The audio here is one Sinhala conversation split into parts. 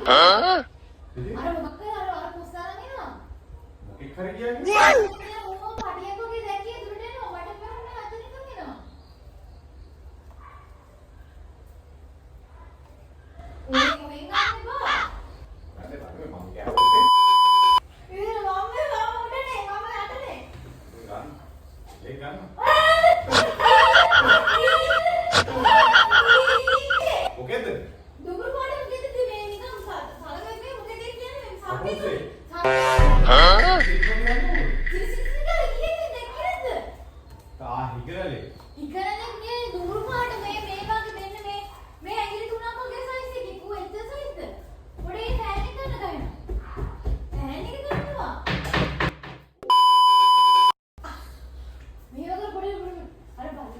අර මොකක්ද අර පුස්සාරන් එනවා. මොකෙක් හරි කියන්නේ. ඕම පඩියකගේ දැක්කේ දුරට එනවා. මට කරන්න අතනින් එනවා. ඔය කොහෙන් ගන්නද බා? අනේ බලන්න මම කියන්නේ. ඒ මම උඩනේ මම යටනේ. ගන්න. ඒ ගන්න. මොකේද? දුගුරු පාඩේ මොකේද මේ නිකන් සලකන්නේ මොකේද කියන්නේ සාපේක්ෂ. හා? හිගරලේ. හිගරලේ මේ දුගුරු පාඩ මේ වගේ මෙන්න මේ ඇඟිලි තුනක් වගේ සයිස් එකේ කෝ එච්ච සයිස්ද? පොඩේ ෆෑන් එක ගන්න ගන්න. ෆෑන් එක ගන්නවා. මේ වගේ පොඩේ අර බලන්න.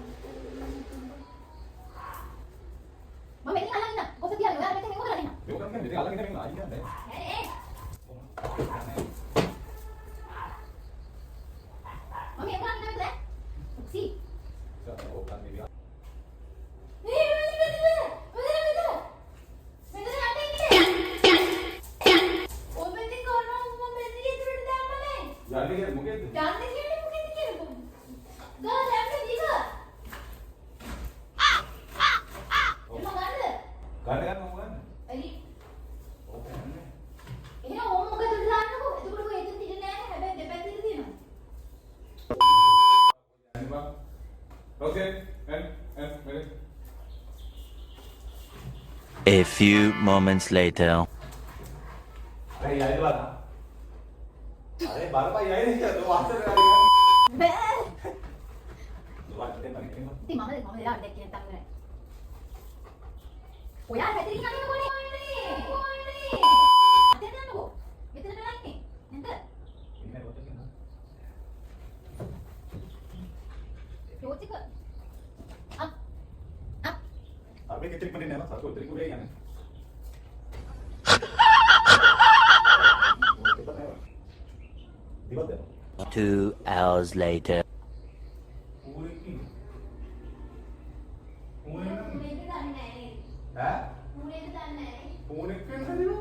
මම එන්නේ අල්ලන්න. කොහෙද තියන්නේ? ඔයාලා මෙතන මොකද කරන්නේ? මේක කරන්නේ මෙතන අල්ලගෙන ඉන්න ආයි කියන්නේ. මම එන්න නැද්ද? ඔක්සි. ඕක කන්නේ විලා. යන්නේ මොකේද? ගන්න මොකක්ද? ඕක යන්නේ. යන්නේ බා. රෝසේ එන් මෙලේ. A few moments later. අरे यार बात अरे बार बार यही नहीं क्या तो वास्ते में आएगा तो बात करते हैं ඔයා පැතිරි ගන්න කොනේ කොනේ අතෙන් යන්නකෝ මෙතනට ලයින්නේ නේද इन्हें बोलते हैं ना ටෝච් එක අප් अबे कितने मिनट है ना साथ को तेरे को ले जाना 2 hours later. पूरे की पूरे මේක දන්නේ නැහැ නේද हैं මේක දන්නේ නැහැ पूरे के नहीं हो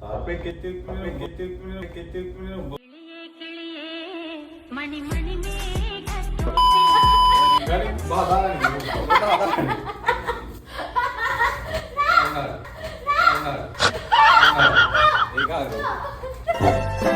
सारे कितने मणि मणि में गाड़ी बाहर आ रही है एक आ गया